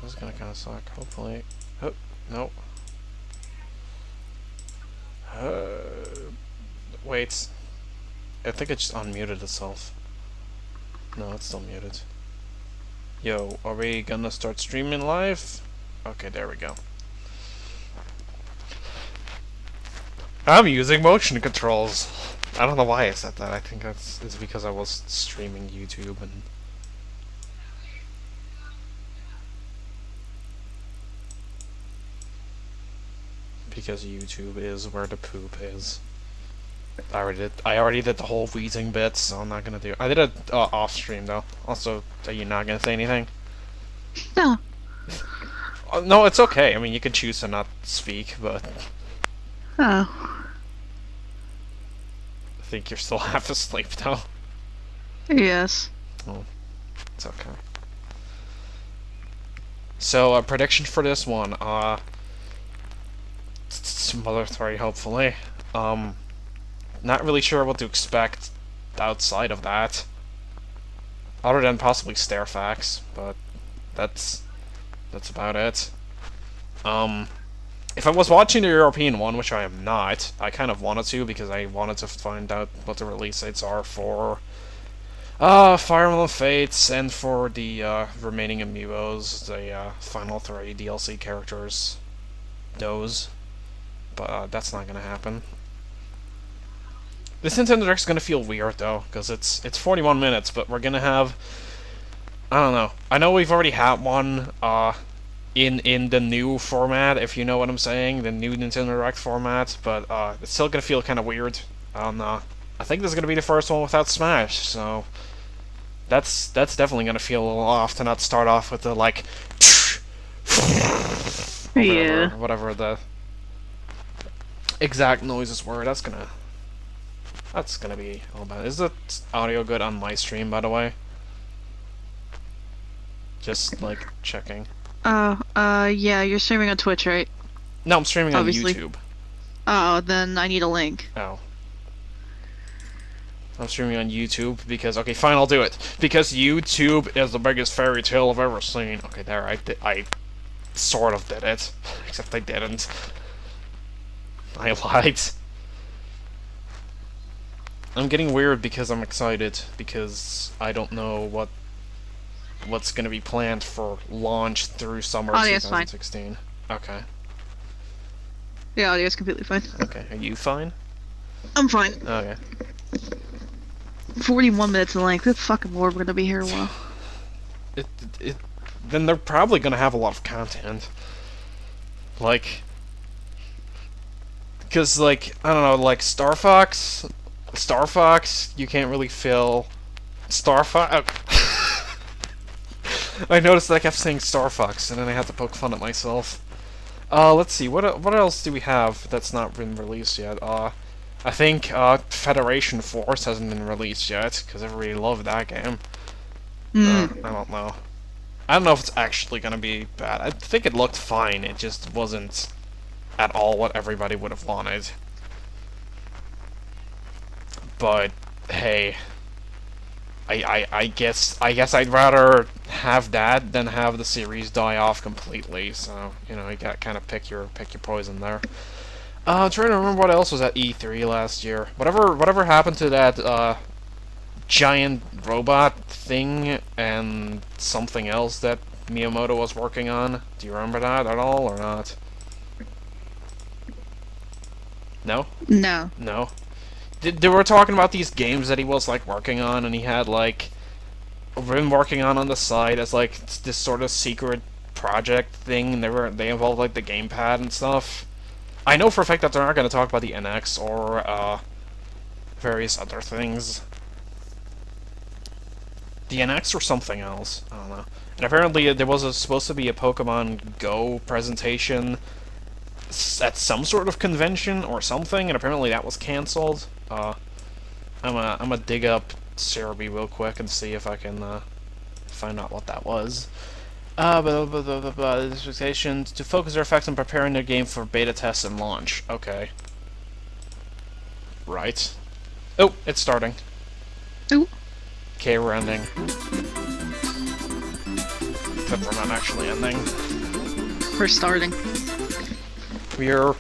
This is gonna kind of suck. Hopefully. Oh, no. Wait. I think it just unmuted itself. No, it's still muted. Yo, are we gonna start streaming live? Okay, there we go. I'm using motion controls. I don't know why I said that. I think it's because I was streaming YouTube and... Because YouTube is where the poop is. I already did the whole wheezing bit, so I'm not gonna do it. I did it off stream though. Also, are you not gonna say anything? No. No, it's okay. I mean, you can choose to not speak, but Oh. I think you're still half asleep though. Yes. Oh, it's okay. So, a prediction for this one, Mother 3, hopefully. Not really sure what to expect outside of that. Other than possibly Stairfax, but that's about it. If I was watching the European one, which I am not, I kind of wanted to because I wanted to find out what the release dates are for Fire Emblem Fates and for the remaining amiibos, the final 3 DLC characters. Those. But that's not gonna happen. This Nintendo Direct's gonna feel weird though, because it's 41 minutes, but we're gonna have... I don't know. I know we've already had one, in the new format, if you know what I'm saying, the new Nintendo Direct format, but it's still gonna feel kind of weird. I don't know. I think this is gonna be the first one without Smash, so that's definitely gonna feel a little off to not start off with the like, Yeah. whatever the exact noises were. That's gonna be all bad. Is the audio good on my stream, by the way? Just like checking. Yeah, you're streaming on Twitch, right? No, I'm streaming on Obviously. YouTube. Oh, then I need a link. Oh. I'm streaming on YouTube because... Okay, fine, I'll do it. Because YouTube is the biggest fairy tale I've ever seen. Okay, there, I sort of did it. Except I didn't. I lied. I'm getting weird because I'm excited. Because I don't know what's going to be planned for launch through summer 2016. Okay. Yeah, audio's completely fine. Okay, are you fine? I'm fine. Okay. 41 minutes in length. Good fucking lord, we're gonna be here a while. Then they're probably gonna have a lot of content. Like... Because, like, I don't know, like, Star Fox, you can't really fill... Star Fox... I noticed that I kept saying Star Fox, and then I had to poke fun at myself. Let's see, what else do we have that's not been released yet? I think, Federation Force hasn't been released yet, because everybody loved that game. I don't know. I don't know if it's actually gonna be bad. I think it looked fine, it just wasn't at all what everybody would have wanted. But, hey... I guess I'd rather have that than have the series die off completely. So you know, you got kind of pick your poison there. I'm trying to remember what else was at E3 last year. Whatever happened to that giant robot thing and something else that Miyamoto was working on? Do you remember that at all or not? No? No. No. They were talking about these games that he was like working on, and he had like been working on the side as like this sort of secret project thing. And they involved like the gamepad and stuff. I know for a fact that they're not going to talk about the NX or various other things. The NX or something else. I don't know. And apparently there was supposed to be a Pokemon Go presentation at some sort of convention or something, and apparently that was cancelled. I'm gonna dig up Cerebi real quick and see if I can find out what that was. Expectations to focus their effects on preparing their game for beta tests and launch. Okay. Right. Oh, it's starting. Ooh. Okay, we're ending. Peppermint actually ending. We're starting. We're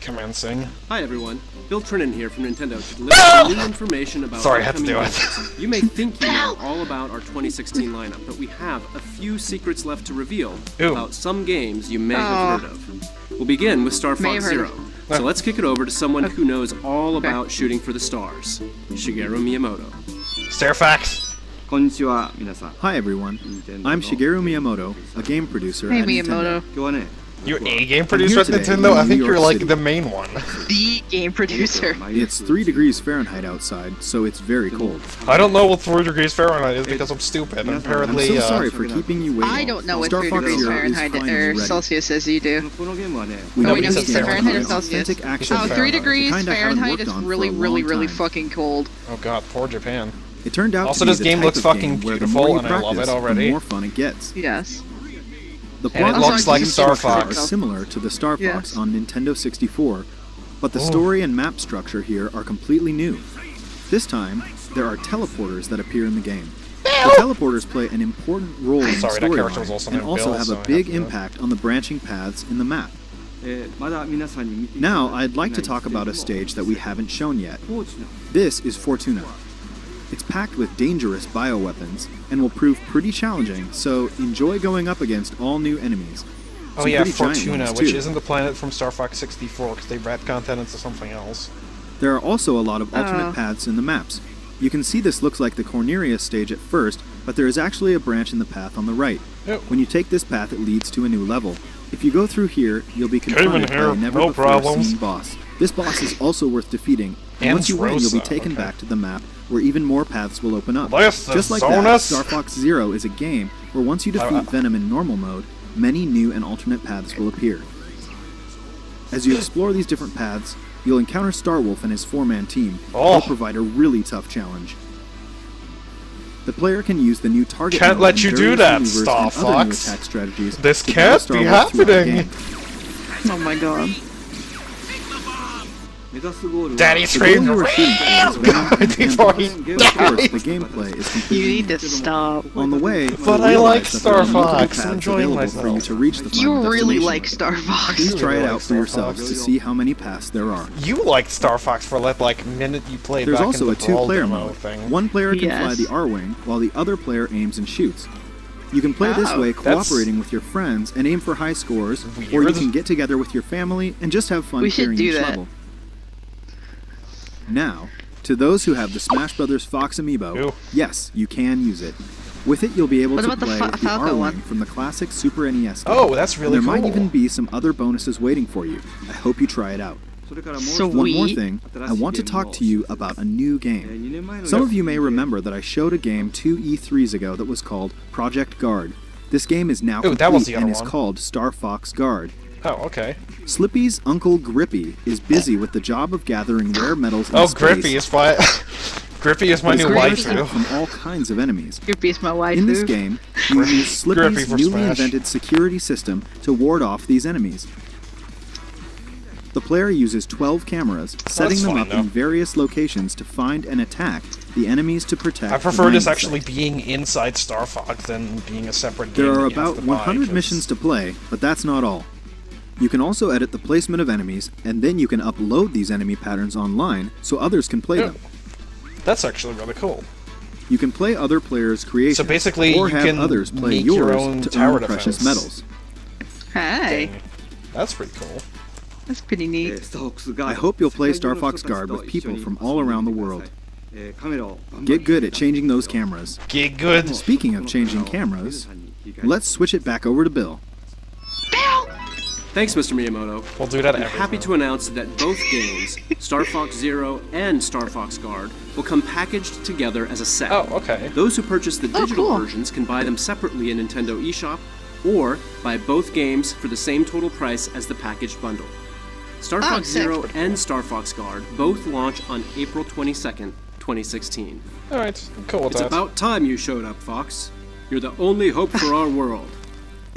commencing. Hi everyone, Bill Trinan here from Nintendo to deliver some new information about Sorry, I had to upcoming do it. events. You may think you know all about our 2016 lineup, but we have a few secrets left to reveal Ooh. about some games you may have heard of. We'll begin with Star May Fox have heard Zero. of. So let's kick it over to someone who knows all about shooting for the stars, Shigeru Miyamoto. Starfax. こんにちは、皆さん。 Hi everyone, I'm Shigeru Miyamoto, a game producer Hey at Nintendo. Miyamoto. 今日はね、 You're a game producer at today Nintendo? I in think New you're York like City. the main one. The game producer. It's 3 degrees Fahrenheit outside, so it's very cold. I don't know what 4 degrees Fahrenheit is because I'm stupid. And I'm apparently, so sorry for keeping you waiting. I don't know what Star 3 Fox degrees Zero is Fahrenheit finally or ready. Celsius is you do. このゲームはね、 We Oh, know we know this he's game Fahrenheit or is Celsius? authentic action Oh, Fahrenheit. 3 the degrees kind I haven't Fahrenheit worked is on for really, a long really, really time. fucking cold. oh god, poor Japan. It turned out Also, to be this the game type looks of fucking game where the beautiful, more you and I love practice, it already. the more fun it gets. Yes. The And it plot looks like and Star structure Fox. are similar to the Star Fox Yes. on Nintendo 64, but the Oh. story and map structure here are completely new. This time, there are teleporters that appear in the game. The teleporters play an important role in the Sorry, that character was storyline also and named also Bill, have so a I big have to- impact on the branching paths in the map. まだ皆さんに見ていただいて Now, I'd like to ない talk about a stage that we haven't shown yet. フォーチュナ This is Fortuna. It's packed with dangerous bioweapons and will prove pretty challenging, so enjoy going up against all new enemies. Oh Some yeah, pretty giant Fortuna, ones, which too. isn't the planet from Star Fox 64 because they retconned that into something else. There are also a lot of alternate Oh. paths in the maps. You can see this looks like the Cornerius stage at first, but there is actually a branch in the path on the right. Yep. When you take this path, it leads to a new level. If you go through here, you'll be Came in confronted by here, a never no before problems. seen boss. This boss is also worth defeating, and And once you win, you'll be Rosa, taken okay. back to the map where even more paths will open up. This is Just like that, Zonus. Star Fox Zero is a game where once you defeat Venom in normal mode, many new and alternate paths will appear. As you explore these different paths, you'll encounter Starwolf and his 4-man team. Oh. They'll provide a really tough challenge. The player can use the new target Can't mode let and you do various that, maneuvers Star and other new Fox. attack strategies This to battle can't be Starwolf throughout the happening. game. Oh my god. 目指すゴールは Daddy The screamed goal you are shooting for is Venom and before he Of course, the gameplay is You completely need new. to stop. On the way, But you'll I like realize that there are Star multiple Fox. paths I'm enjoying available for you myself. to reach the You final really destination. like Star Fox. Please try it really out like for Star yourselves Fox. to see how many paths there are. You liked Star Fox for that like minute you played There's back also in a the Brawl 2-player demo mode. thing. One player can fly Yes. the R-Wing, while the other player aims and shoots. You can play this Oh. way That's cooperating with your friends and aim for high scores, or you weird. can get together with your family and just have fun We should clearing do each that. level. Now, to those who have the Smash Brothers Fox Amiibo, Ew. yes, you can use it. With it, you'll be able What to about the play Fa- with the Falco R-Wing one? from the classic Super NES game. Oh, that's really and there cool. might even be some other bonuses waiting for you. I hope you try it out. それからもう一つ So One more Sweet. thing, I want to talk to you about a new game. 2年前の Some of you may remember that I showed a game 2 E3s ago that was called Project Guard. This game is now Ooh, that was complete the and other is one. called Star Fox Guard. Oh, okay. Slippy's uncle Grippy is busy with the job of gathering rare metals in Oh, space. Grippy is my Grippy is my but is new protected waifu. from all kinds of enemies. Your piece my waifu. In this game, you use Grippy Slippy's for newly Smash. invented security system to ward off these enemies. The player uses 12 cameras, setting them fine, up though. in various locations to find and attack the enemies to protect. I the prefer this mining actually site. being inside Star Fox than being a separate game. There that are you have about to buy, 100 'cause- missions to play, but that's not all. You can also edit the placement of enemies, and then you can upload these enemy patterns online so others can play Yeah. them. That's actually really cool. You can play other players' creations, So basically, or you have can others play make yours your own to tower earn precious defense. metals. Hey, Dang. That's pretty cool. that's pretty え neat. ースターフォックスガード I hope you'll play 世界中の Star Fox 人たち Guard と with 一緒 people に from 遊び all に around the 来てくだ world. さいカメラをバンバン Get good at changing those cameras. Get good. Speaking of changing cameras, let's switch it back over to Bill. Thanks, Mr. Miyamoto. We'll do that I'm every happy time. to announce that both games, Star Fox Zero and Star Fox Guard, will come packaged together as a set. Oh, okay. Those who purchase the Oh, digital cool. versions can buy them separately in Nintendo eShop, or buy both games for the same total price as the packaged bundle. Star Oh, Fox sick. Zero and Star Fox Guard both launch on April 22nd, 2016. All right. Cool with It's that. about time you showed up, Fox. You're the only hope for our world.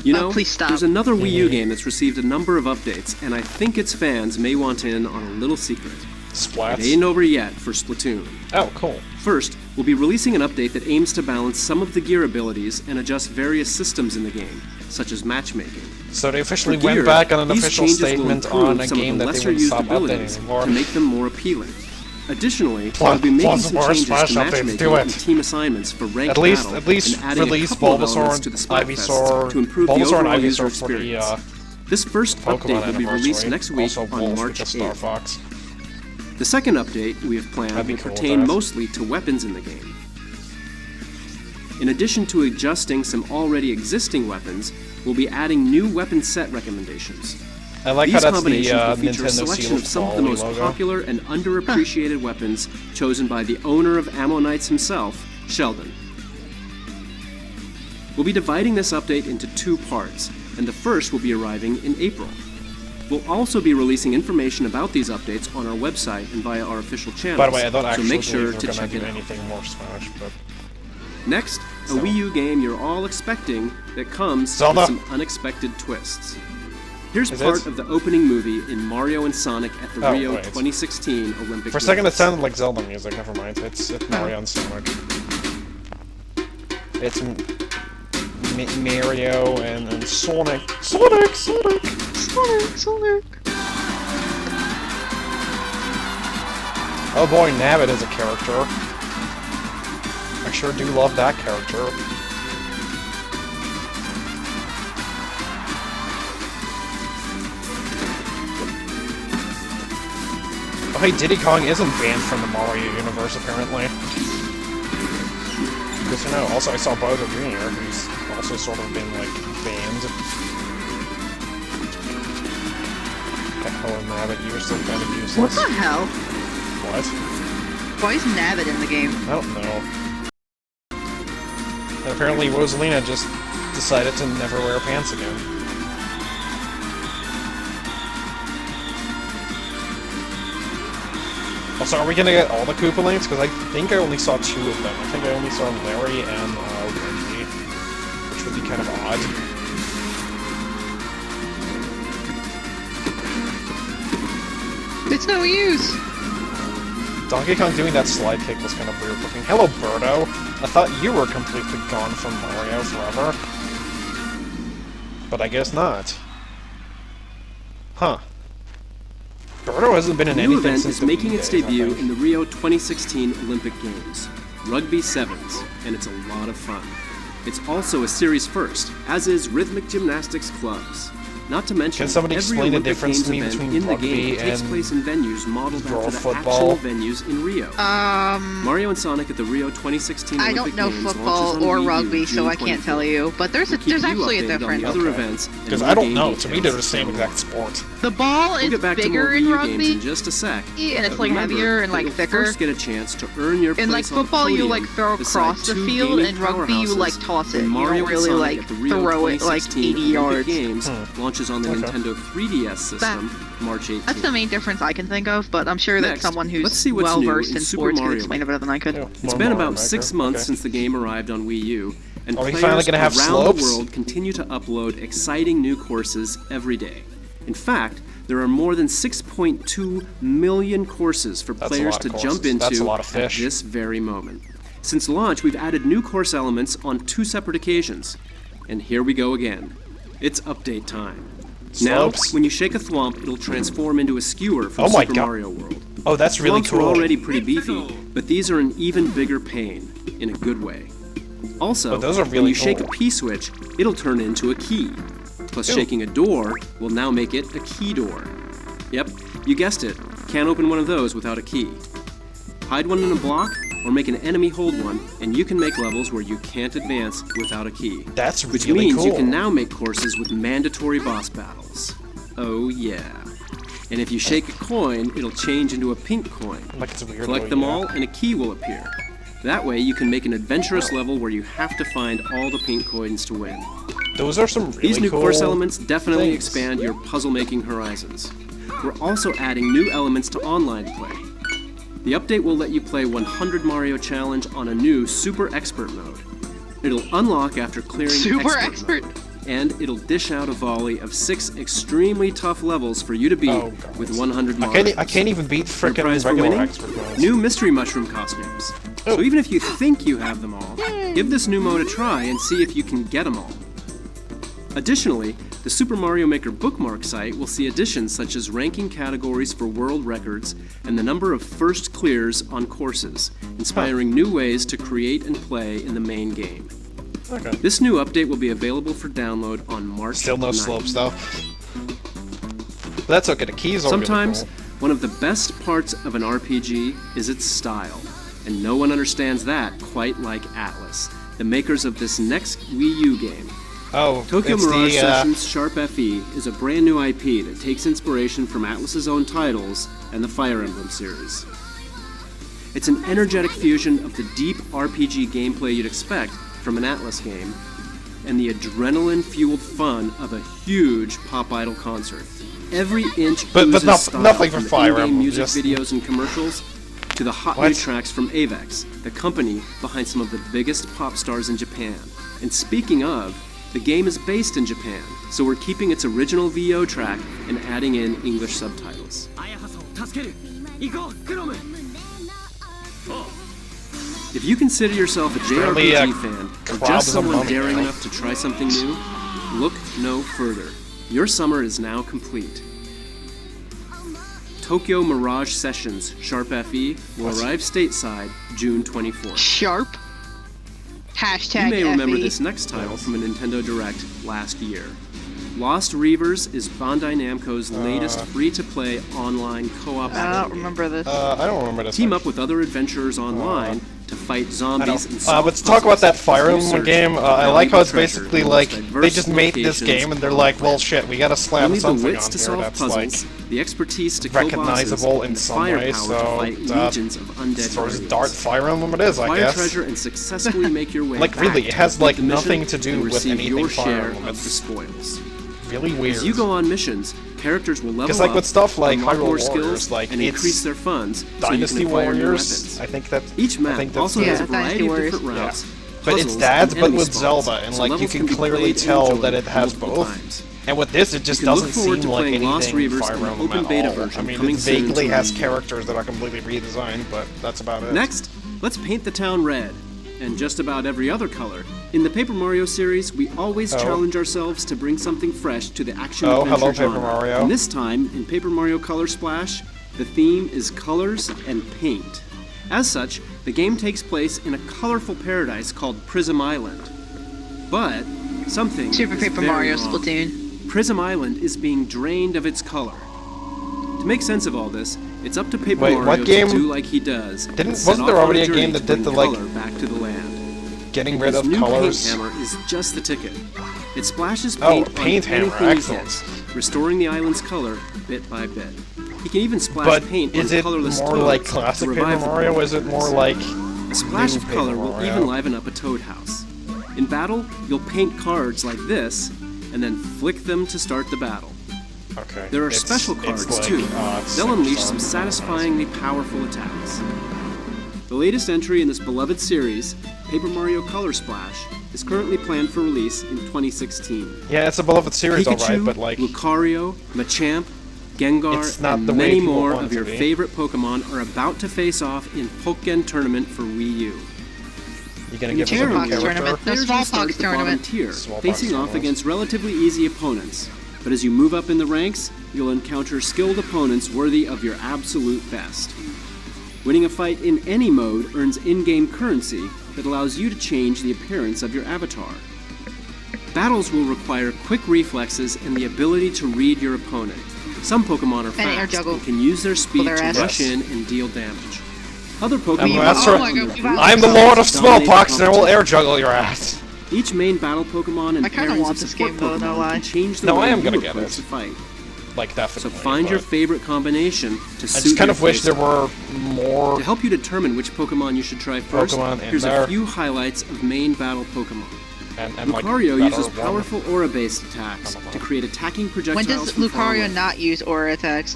You know, please stop. there's another Wii U game that's received a number of updates, and I think its fans may want in on a little secret. It Splats. ain't over yet for Splatoon. Oh, cool. First, will be releasing an update that aims to balance some of the gear abilities and adjust various systems in the game, such as matchmaking. So they officially For went gear, back on an these official changes will statement improve on a some of game the that they lesser wouldn't used stop abilities updating anymore. to make them more appealing. Additionally, we'll be making Plus some more changes Smash to updates, matchmaking do it. and team assignments for ranked At least battle, and adding release a couple of Bulbasaur elements and to the Splatfest Ivysaur, to improve the Bulbasaur and overall user Ivysaur for the experience. This first Pokemon update will be released anniversary. next week Also on Wolf March because Star 8th. Fox. The second update we have planned That'd be will cool with pertain that. mostly to weapons in the game. In addition to adjusting some already existing weapons, we'll be adding new weapon set recommendations. I like These how that's the combinations will feature a Nintendo selection seal of some of the most logo. popular and underappreciated weapons chosen by the owner of Ammo Knights himself, Sheldon. We'll be dividing this update into 2 parts, and the first will be arriving in April. We'll also be releasing information about these updates on our website and via our official channels, By the way, I don't so actually make sure believe to they're check gonna it do out. anything more Smash, but Next, a Wii U game you're all expecting that comes Zelda. with some unexpected twists. Here's Is part it? of the opening movie in Mario and Sonic at the Oh, Rio wait. 2016 Olympic for a second it Games. sounded like Zelda music. Never mind. It's Mario and Sonic. It's Mario and Sonic. Sonic. Sonic. Oh boy, Nabbit is a character. I sure do love that character. Oh hey, Diddy Kong isn't banned from the Mario universe apparently. Good to know. Also, I saw Bowser Jr., who's also sort of been, like, banned. Oh, Nabbit, you're still kind of What useless. the hell? What? Why is Nabbit in the game? I don't know. And apparently Rosalina just decided to never wear pants again. Also, are we gonna get all the Koopa links? Because I think I only saw 2 of them. I think I only saw Larry and Reggie, which would be kind of odd. It's no use. Donkey Kong doing that slide kick was kind of weird looking. Hello, Birdo! I thought you were completely gone from Mario forever. But I guess not. Huh. Birdo hasn't been in The new anything event since is the making Wii its days, I debut think. in the Rio 2016 Olympic Games, Rugby Sevens, and it's a lot of fun. It's also a series first, as is Rhythmic Gymnastics clubs. Not to mention, Can somebody every explain the Olympic difference Games to me event between in the rugby game takes and place in venues modeled draw after the football? actual venues in Rio. Mario and Sonic at the Rio 2016 I Olympic don't know Games football launches on or Wii U rugby, so June I can't 24th. tell you. But there's We'll keep actually you a updated on difference. the other Okay. events and Because more I don't game know. To me, details they're the as same they exact roll. sport. The ball We'll is get back to more bigger Wii in U games rugby, in just a sec. and it's But like remember heavier and that like you'll thicker. First get a chance to earn your In like place on the football, you like podium throw beside across the 2 field, gaming and rugby you like powerhouses toss it. when You Mario don't really and like Sonic at the Rio throw it like 2016 80 Olympic yards. Games launches on the Okay. Nintendo 3DS system March 18th. That's the main difference I can think of, but I'm sure that Next, someone let's who's see what's well new versed in in Super sports could Mario explain it better than I could. Ew, It's more been Mario about Maker. 6 months Okay. since the game arrived on Wii U, and Are we players finally gonna have around slopes? the world continue to upload exciting new courses every day. In fact, there are more than 6.2 million courses for That's a players lot to of jump courses. That's a into lot of at fish. this very moment. Since launch, we've added new course elements on 2 separate occasions. And here we go again. It's update time. Slopes? Now, when you shake a thwomp, it'll transform into a skewer from Oh my Super God. Mario World. Oh, that's really Thwomps cool. were already pretty beefy, but these are an even bigger pain, in a good way. Also, Oh, those are when really you shake a cool. P-switch, it'll turn into a key. Plus, Ew. shaking a door will now make it a key door. Yep, you guessed it. Can't open one of those without a key. Hide one in a block, or make an enemy hold one, and you can make levels where you can't advance without a key. That's Which really means cool. you can now make courses with mandatory boss battles. Oh yeah. And if you shake a coin, it'll change into a pink coin. Like it's weird. Collect though, them yeah. all, and a key will appear. That way, you can make an adventurous level where you have to find all the pink coins to win. Those are some really These new cool course elements definitely things. expand your puzzle-making horizons. We're also adding new elements to online play. The update will let you play 100 Mario Challenge on a new Super Expert mode. It'll unlock after clearing Super Expert expert. mode, and it'll dish out a volley of 6 extremely tough levels for you to beat Oh, God. with 100 I Marios. can't even beat Your frickin' prize for regular winning? expert modes. New Mystery Mushroom costumes. So even if you think you have them all, give this new mode a try and see if you can get them all. Additionally, the Super Mario Maker bookmark site will see additions such as ranking categories for world records and the number of first clears on courses, inspiring new ways to create and play in the main game. Okay. This new update will be available for download on March Still no 9th. slopes though. But that's okay. The keys are Sometimes, really cool. one of the best parts of an RPG is its style, and no one understands that quite like Atlas, the makers of this next Wii U game. Oh, Tokyo it's Mirage the, Sessions Sharp FE is a brand new IP that takes inspiration from Atlas's own titles and the Fire Emblem series. It's an energetic fusion of the deep RPG gameplay you'd expect from an Atlas game and the adrenaline-fueled fun of a huge Pop Idol concert. Every inch But oozes not- style, nothing for from the Fire in-game Emblem, music just- videos and commercials to the hot new What? tracks from Avex, the company behind some of the biggest pop stars in Japan. And speaking of, the game is based in Japan, so we're keeping its original VO track and adding in English subtitles. If you consider yourself a Apparently, JRPG fan, or Crob's just a someone mummy, daring right? enough to try something new, look no further. Your summer is now complete. Tokyo Mirage Sessions Sharp FE will arrive stateside June 24th. Sharp. Hashtag You may remember FE. this next title from a Nintendo Direct last year. Lost Reavers is Bandai Namco's latest free-to-play online co-op I don't action game. remember this. I don't remember this. Team one. up with other adventurers online to fight zombies and But solve to talk about that puzzles Fire as you Emblem search game, for I like how it's valuable treasure basically in the like most they diverse just made this locations game and they're like, well, shit, we gotta slap Only the something wits on to here solve that's puzzles, like the expertise to kill recognizable bosses, in and the some way. firepower to So fight legions of undead sort of guardians. Dart Fire Emblem it is, I Acquire guess. treasure and successfully make your way Like, back really, it to has, complete like, the mission nothing to do and with receive anything your Fire share Emblem. of the It's spoils. really weird. As you go on missions, characters will level Because like up, with stuff like unlock Hyrule more Warriors, skills, like and it's increase their funds Dynasty so you can acquire new Warriors. weapons. I think that Each I map think that's also the- has a Yeah, Dynasty variety of Warriors. different Yeah. routes, But it's puzzles, dads, and but enemy with spawns, Zelda, and so like you levels can be clearly played tell and that it enjoyed has multiple both. times. And with this, it just You can look doesn't forward seem to like playing Lost anything Reavers Fire in an Emblem open at beta all. version I mean, coming it soon vaguely to has Wii U. characters that are completely redesigned, but that's about it. Next, let's paint the town red, and just about every other color. In the Paper Mario series, we always challenge ourselves to bring something fresh to the action Oh, adventure hello, Paper genre. Mario. And this time, in Paper Mario Color Splash, the theme is colors and paint. As such, the game takes place in a colorful paradise called Prism Island. But something Super is Paper very Mario wrong. Splatoon. Prism Island is being drained of its color. To make sense of all this, it's up to Paper Wait, Mario what game- to do like he does. and Didn't- set wasn't there off on already a journey game that to did bring the, like, color back to the land? Getting rid This of new colors. paint hammer is just the ticket. It splashes Oh, paint, paint on hammer, anything excellent. he hits, restoring the island's color bit by bit. He can even splash But paint is on it colorless more toads like to classic Paper revive the Mario? color Is it more effects. like A splash new of color Paper will Mario? even liven up a toad house. In battle, you'll paint cards like this, and then flick them to start the battle. Okay. There are it's- special it's cards like, too. it's They'll like unleash Star some Wars. satisfyingly powerful attacks. The latest entry in this beloved series, Paper Mario Color Splash, is currently planned for release in 2016. Yeah, it's a beloved series, Pikachu, alright, but like Lucario, Machamp, Gengar, It's not and the way many people more want it of to your be. favorite Pokemon are about to face off in Pokken Tournament for Wii U. you're gonna give us a Smallpox new tournament. character. No Players will start Smallpox at the bottom tournament. tier, Smallpox facing off tournament. against relatively easy opponents. But as you move up in the ranks, you'll encounter skilled opponents worthy of your absolute best. Winning a fight in any mode earns in-game currency that allows you to change the appearance of your avatar. Battles will require quick reflexes and the ability to read your opponent. Some Pokemon are And air fast juggle. and can use their speed their to ass. rush in and deal damage. Other I'm Pokemon master- Oh my God, we've I'm the Lord of Smallpox, and I will air juggle your ass. Each main battle Pokemon and I kinda pairings want of this support game, though, no Pokemon lie. can change the No, way I am you gonna get approach it. the fight. Like So definitely. find your but favorite combination to I suit just kind your of wish there playstyle. were more. To help you determine which Pokemon you should try first, Pokemon in here's there. a few highlights of main battle Pokemon. And like Lucario better uses one. powerful aura-based attacks to create attacking When projectiles does from far Lucario away. not use aura attacks?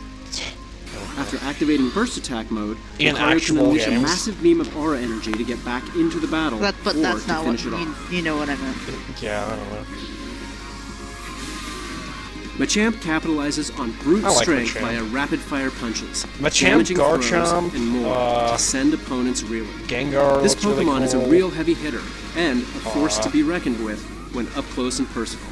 After activating burst attack mode, In Lucario can actual unleash a games. massive beam of aura energy to get back into the battle, But or that's to not what finish it off. you know what I meant. Yeah, I don't know. Machamp capitalizes on brute I like strength Machamp. via rapid-fire punches, Machamp, damaging throws, Garchomp, and more to send opponents reeling. Gengar This looks really Pokemon is a cool. real heavy hitter and a force to be reckoned with when up close and personal.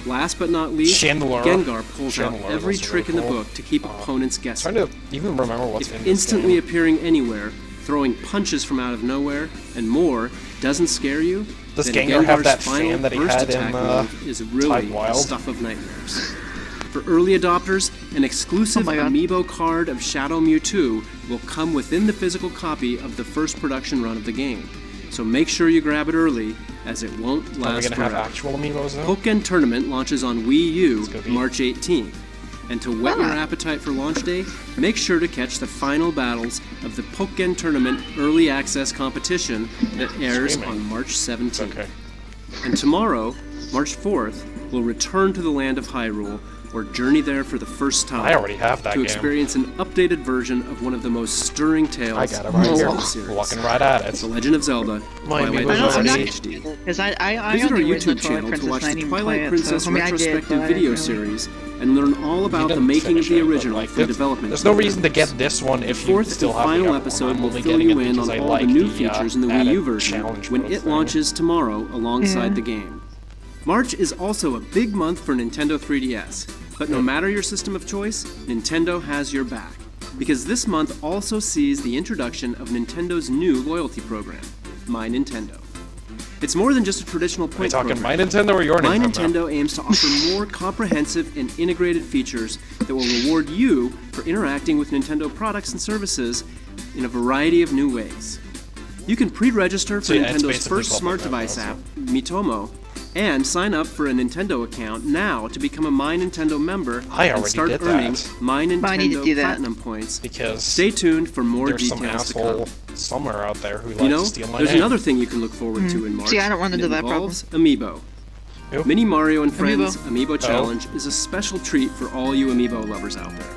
Last but not least, Chandler. Gengar pulls Chandler out every looks trick really in the cool. book to keep opponents guessing. Trying to even remember what's in If this instantly game. appearing anywhere, throwing punches from out of nowhere, and more doesn't scare you, Does then Gengar have Gengar's that final fan that he burst had in, attack mode is really Tide Wild? the stuff of nightmares. For early adopters, an exclusive Oh my God. amiibo card of Shadow Mewtwo will come within the physical copy of the first production run of the game. So make sure you grab it early, as it won't Are we last gonna have forever. actual amiibos though? Pokken Tournament launches on Wii U gonna be- March 18th. And to whet your appetite for launch day, make sure to catch the final battles of the Pokken Tournament Early Access competition that airs Screaming. on March 17th. Okay. And tomorrow, March 4th, we'll return to the land of Hyrule, or journey there for the first time. I already have that to game. experience an updated version of one of the most stirring tales I got it in right the here. Zelda series. Walking right at The it. Legend of Zelda, My Twilight amiibo's I'm not already- Princess HD. because I Visit our own the original YouTube Twilight channel to Princess watch and I the didn't even play Twilight it, Princess so, I mean, I did, retrospective but I video didn't really- series and learn all You about the didn't making of finish the it, but, original like, from development. There's no reason to get this one if you Fourth still and have the final other one. episode I'm will only fill getting you it in because on I all like the new the, features in the Wii added U version challenge when mode it thing. launches tomorrow alongside Yeah. the game. March is also a big month for Nintendo 3DS, but no matter your system of choice, Nintendo has your back. Because this month also sees the introduction of Nintendo's new loyalty program, My Nintendo. It's more than just a traditional Are you point talking program. my Nintendo or your My Nintendo? Nintendo aims to offer more comprehensive and integrated features that will reward you for interacting with Nintendo products and services in a variety of new ways. You can pre-register for So, yeah, it's Nintendo's basically first public smart now, device also. app, Miitomo, and sign up for a Nintendo account now to become a My Nintendo member I and already start did earning that. My I need to Nintendo do that. Platinum points. Because Stay tuned for more there's some details to come. asshole somewhere out there who likes You know, to steal my there's name. another thing you can look forward to in March. See, I don't run and into it that problem. involves Amiibo. Who? Mini Mario and Friends Amiibo. Amiibo Challenge is a special treat for all you Amiibo lovers out there.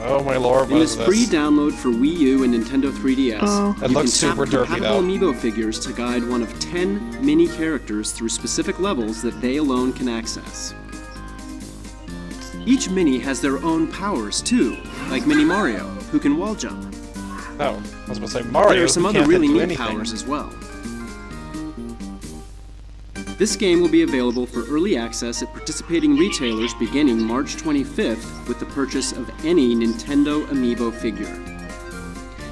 Oh my lord, In what this is this? free download for Wii U and Nintendo 3DS, Oh. It you looks can tap super derpy, compatible though. Amiibo figures to guide one of 10 mini characters through specific levels that they alone can access. Each mini has their own powers too, like Mini Mario, who can wall jump. Oh, I was about to say Mario. There are some who other can't really do neat anything. powers as well. This game will be available for early access at participating retailers beginning March 25th with the purchase of any Nintendo Amiibo figure.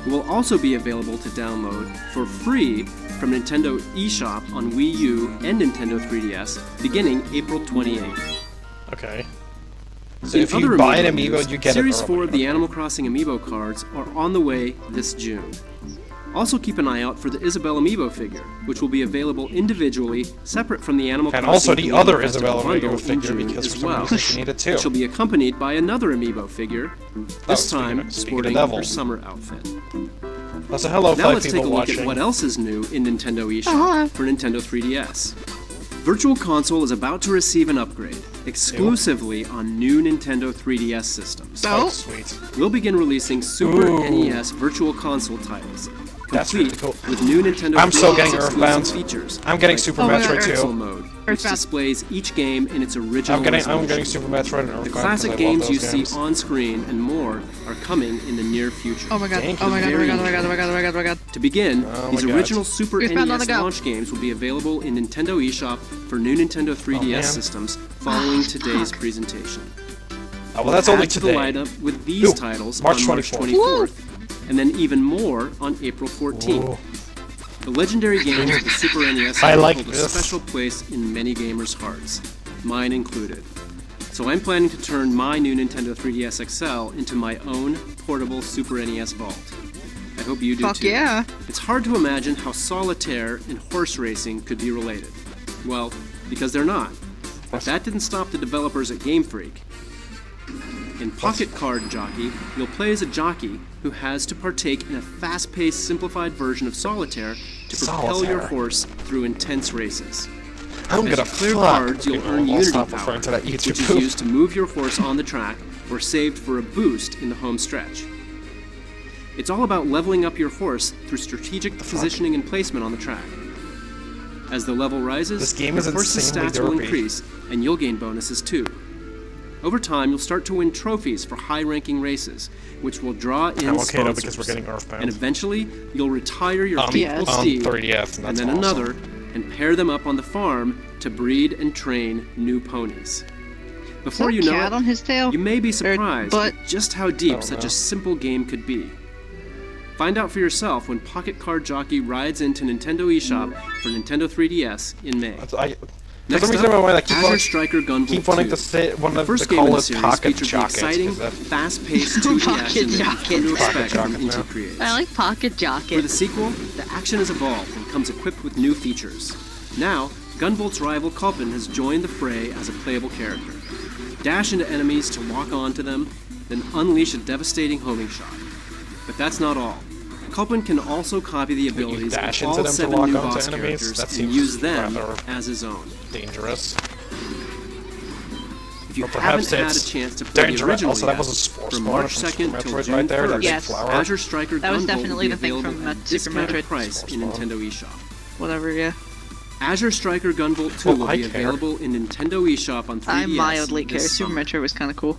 It will also be available to download for free from Nintendo eShop on Wii U and Nintendo 3DS beginning April 28th. Okay. So In if you other buy an news, amiibo, you get Series it 4 of the early. Animal Crossing Amiibo cards are on the way this June. Also keep an eye out for the Isabelle Amiibo figure, which will be available individually, separate from the Animal And Crossing also the Amiibo other Festival Isabelle bundle Amiibo in figure, June because for as some well. reason she needed two. She'll be accompanied by another Amiibo figure, this speaking time of sporting devil. her summer outfit. So hello, Now five let's take people a look watching. at what else is new in Nintendo eShop Uh-huh. for Nintendo 3DS. Virtual Console is about to receive an upgrade, exclusively on new Nintendo 3DS systems. Oh, Oh. sweet. We'll begin releasing Super Ooh. NES Virtual Console titles, That's complete really cool. with new Nintendo I'm so 3DS getting exclusive Earthbound. features. I'm getting like Super Oh my God, Metroid Pixel too. mode, which Earthbound. displays each game in its original I'm getting resolution. Super Metroid and Earthbound. The 'cause I classic love games those you games. see on screen and more are coming in the near future. Oh my god, Thank oh my you god, oh my very god, oh my god, oh my god, oh my god, oh my god. To begin, Oh these my God. original Super Earthbound on NES the go. launch games will be available in Nintendo eShop for new Nintendo 3DS man. systems following today's presentation. Oh, well, that's only Add to the today. lineup with these Ooh, titles March on March 24th. 24th, and then even more on April 14th. Ooh. The legendary games of the Super NES I have like hold a this. special place in many gamers' hearts, mine included. So I'm planning to turn my new Nintendo 3DS XL into my own portable Super NES vault. I hope you do Fuck too. yeah. It's hard to imagine how solitaire and horse racing could be related. Well, because they're not. But that didn't stop the developers at Game Freak. In Pocket Card Jockey, you'll play as a jockey who has to partake in a fast-paced, simplified version of solitaire to propel your Solitaire. horse through intense races. I'm As gonna you clear fuck. cards, you'll Okay, earn I'll Unity stop power, referring to that which YouTube is poop. used to move your horse on the track or saved for a boost in the home stretch. It's all about leveling up your horse through strategic positioning and placement on the track. As the level rises, This game your is horse's insanely stats will derpy. increase, and you'll gain bonuses too. Over time, you'll start to win trophies for high-ranking races, which will draw in I'm okay sponsors. though because we're getting Earthbound. And eventually, you'll retire your on, faithful on steed, 3DS, and and that's then awesome. another, and pair them up on the farm to breed and train new ponies. Before Is you that know cat it, on his tail? you may be surprised but- at just how deep don't such know. a simple game could be. Find out for yourself when Pocket Card Jockey rides into Nintendo eShop for Nintendo 3DS in May. For some Next reason, up, I keep Azure wanting, Striker Gunvolt keep wanting 2. to say one The of first the game in call the it series Pocket featured the Jockets. exciting, 'Cause that- fast-paced 2D Pocket action that you've come to Jockets. expect from Pocket Jockets, Inti yeah. Creates. I like Pocket For the Jockets. sequel, the action has evolved and comes equipped with new features. Now, Gunvolt's rival Culpin has joined the fray as a playable character. Dash into enemies to lock onto them, then unleash a devastating homing shot. But that's not all. Culpin can also copy the abilities dash of into all them to 7 lock new onto boss enemies? characters That and seems use them rather as his own. dangerous. If you Or perhaps haven't had a it's chance to play the dangerous. original Also, that yet, was a sports from bar March from 2nd Super till Metroid June right there, that 1st, big Yes. flower. Azure Striker That was Gunvolt definitely will the be thing available from at Super discounted Metroid. price in Sports Nintendo eShop. Whatever, yeah. Azure Striker Gunvolt 2 Well, will I be care. available in Nintendo eShop on 3DS I mildly care. this Super summer. Metroid was kind of cool.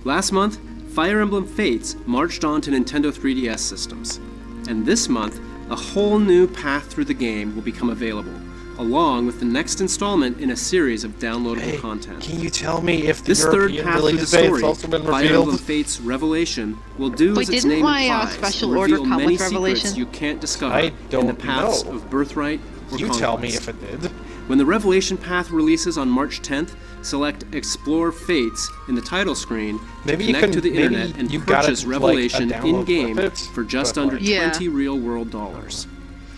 Last month, Fire Emblem Fates marched on to Nintendo 3DS systems. And this month, a whole new path through the game will become available, along with the next installment in a series of downloadable Hey, content. can you tell me if the This third European path through the release date has story, also been Fire Emblem revealed? Fates Revelation, will do Wait, as its didn't name my, implies, special and order reveal come many with Revelation? secrets you can't discover I in the don't paths know. of Birthright or You tell me Conquest. if it did. When the Revelation Path releases on March 10th, select Explore Fates in the title screen Maybe to you connect can- to the maybe internet and you got purchase it, like, a Revelation download in-game with it, for just but, under like- Yeah. 20 real-world dollars.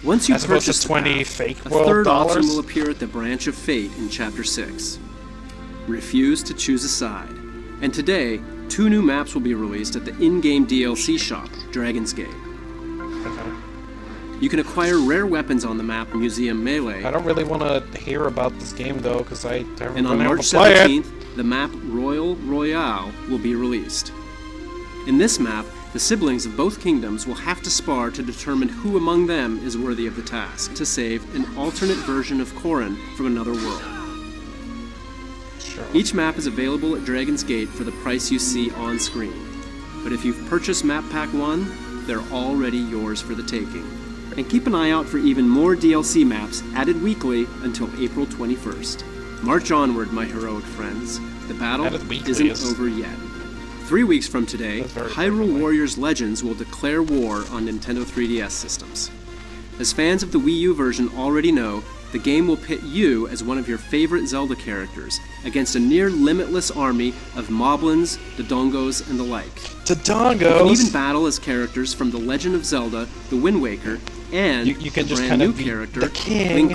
Once you As opposed to purchase the 20 path, fake a world third dollars? option will appear at the branch of fate in Chapter 6. Refuse to choose a side. And today, 2 new maps will be released at the in-game DLC shop, Dragon's Gate. You can acquire rare weapons on the map Museum Melee, I don't really want to hear about this game though, because I haven't and on been able March to play it. 17th, the map Royal Royale will be released. In this map, the siblings of both kingdoms will have to spar to determine who among them is worthy of the task to save an alternate version of Corrin from another world. Sure. Each map is available at Dragon's Gate for the price you see on screen. But if you've purchased Map Pack 1, they're already yours for the taking. And keep an eye out for even more DLC maps added weekly until April 21st. March onward, my heroic friends. The battle Added weekly isn't is- over yet. 3 weeks from today, That's very Hyrule frequently. Warriors Legends will declare war on Nintendo 3DS systems. As fans of the Wii U version already know, the game will pit you as one of your favorite Zelda characters against a near limitless army of Moblins, Dodongos, and the like. You can even Dodongos. battle as characters from The Legend of Zelda, The Wind Waker, and You can the just brand kind new of be character, the king.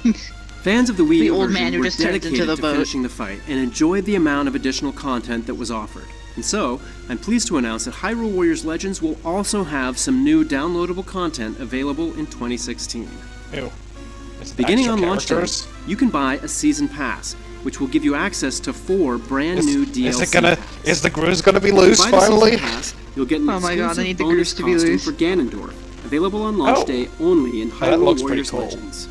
Linkle. Fans of the Wii The U old version man who were just turned into dedicated the to boat. finishing the fight and enjoyed the amount of additional content that was offered. And so, I'm pleased to announce that Hyrule Warriors Legends will also have some new downloadable content available in 2016. Ew. Is it Beginning extra on launch day, characters? you can buy a season pass, which will give you access to 4 brand new DLC Is it gonna? packs. Is the Grooves gonna be If you loose buy the season finally? pass, you'll get an Oh my god, I exclusive need the bonus Grooves to be costume loose. for Ganondorf, available on launch Oh. day only in That Hyrule looks pretty Warriors cool. Legends.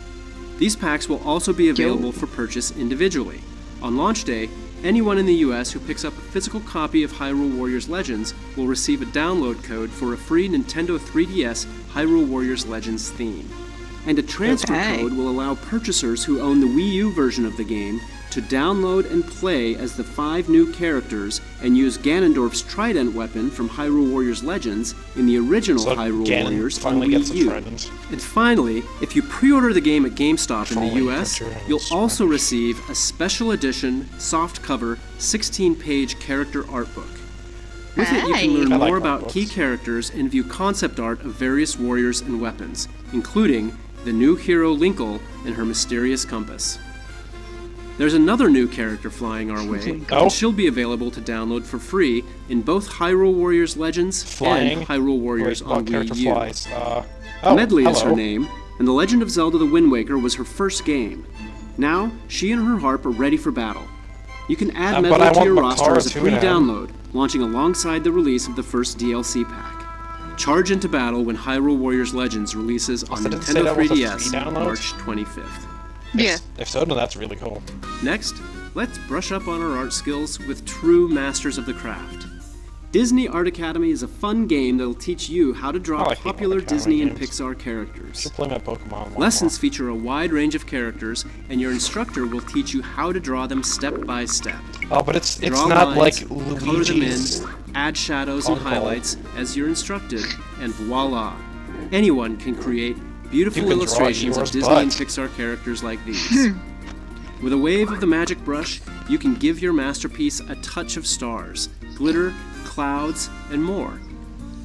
These packs will also be available for purchase individually. On launch day, anyone in the US who picks up a physical copy of Hyrule Warriors Legends will receive a download code for a free Nintendo 3DS Hyrule Warriors Legends theme. And a transfer Okay. code will allow purchasers who own the Wii U version of the game to download and play as the 5 new characters and use Ganondorf's trident weapon from Hyrule Warriors Legends in the original So Hyrule Ganon Warriors on finally gets Wii a U. trident. And finally, if you pre-order the game at GameStop in the Finally, US, put your hands you'll straight. also receive a special edition, softcover, 16-page character art book. With it, you Hey. can learn I like more art about books. key characters and view concept art of various warriors and weapons, including the new hero Linkle and her mysterious compass. There's another new character flying our way, Oh. and she'll be available to download for free in both Hyrule Warriors Legends Flying. and Hyrule Warriors Wait, on what character Wii U. flies? Oh, Medley is her hello. name, and The Legend of Zelda: The Wind Waker was her first game. Now, she and her harp are ready for battle. You can add But I Medley to want your Makara roster as a too free now. download, launching alongside the release of the first DLC pack. Charge into battle when Hyrule Warriors Legends releases on Did it say Nintendo that was a free 3DS download? March 25th. Yeah. If so, then that's really cool. Next, let's brush up on our art skills with true masters of the craft. Disney Art Academy is a fun game that'll teach you how to draw I like the Art popular Academy Disney and games. Pixar characters. Should play my Pokemon. Lessons feature a wide range of characters, and your instructor will teach you how to draw them step by step. Oh, but it's Draw not lines, like color them in, Luigi's. add shadows and Console. highlights as you're instructed, and voila! Anyone can create beautiful You can draw illustrations of Eeyore's Disney and butt. Pixar characters like these. With a wave of the magic brush, you can give your masterpiece a touch of stars, glitter, clouds, and more.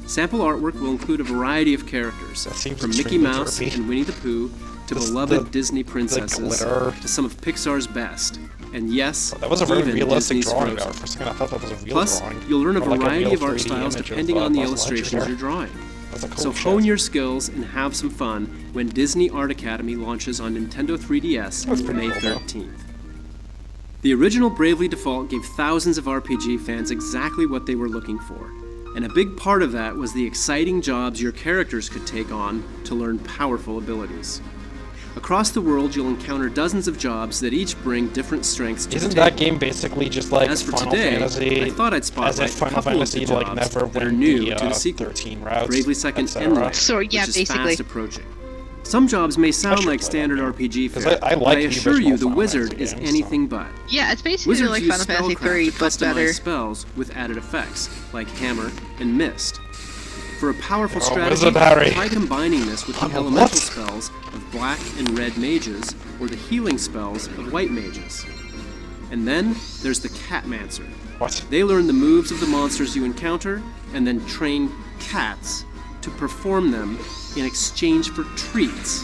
Sample artwork will include a variety of characters, That seems from Mickey extremely Mouse derpy. and Winnie the Pooh to The- beloved the- Disney princesses glitter. to some of Pixar's best. And yes, That was a very even realistic Disney's drawing. Frozen. There. For a second, I thought that was a real Plus, drawing. you'll learn a Or like variety real of art 3D styles image of, depending on the Buzz illustrations Lightyear. you're drawing. That's a cool So shit. hone your skills and have some fun when Disney Art Academy launches on Nintendo 3DS That's pretty May cool, though. 13th. The original Bravely Default gave thousands of RPG fans exactly what they were looking for. And a big part of that was the exciting jobs your characters could take on to learn powerful abilities. Across the world, you'll encounter dozens of jobs that each bring different strengths to Isn't the that table. game basically just like As for Final today, Fantasy? I thought I'd as spotlight if Final a couple Fantasy of the like jobs never that are went new the to the sequel. 13 routes. Bravely Second etc. Endless, So, yeah, which is basically. fast approaching. Some jobs may sound should like play standard that RPG 'Cause fare, I like but I the assure original you the Final Wizard Fantasy is games, anything but. Yeah, it's basically Wizards like use Final Fantasy spellcraft 3, to but customize better. spells with added effects, like Hammer and Mist. For a powerful Oh, strategy, Wizard Harry. try combining this with the What? elemental spells of black and red mages, or the healing spells of white mages. And then there's the Catmancer. What? They learn the moves of the monsters you encounter, and then train cats to perform them in exchange for treats.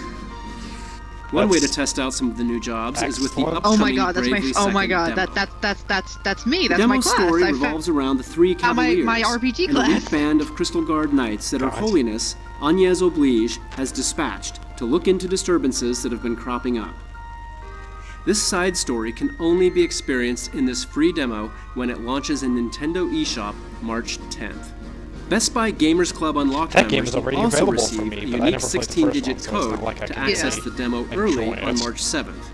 One way to That's test out some of the new jobs is with the excellent. upcoming Oh my god, that's my. Bravely Oh my Second god, demo. that's me. The That's demo my class. story I revolves around the three my- cavaliers my RPG and the elite class. band of Crystal Guard knights that Her God. Holiness Agnès Oblige has dispatched to look into disturbances that have been cropping up. This side story can only be experienced in this free demo when it launches in Nintendo eShop March 10th. Best Buy Gamers Club Unlocked That game members is will already also available for receive me, a but I unique never played the first 16-digit one, so it's code not like I to can access Yeah. the demo enjoy early it. on March 7th. So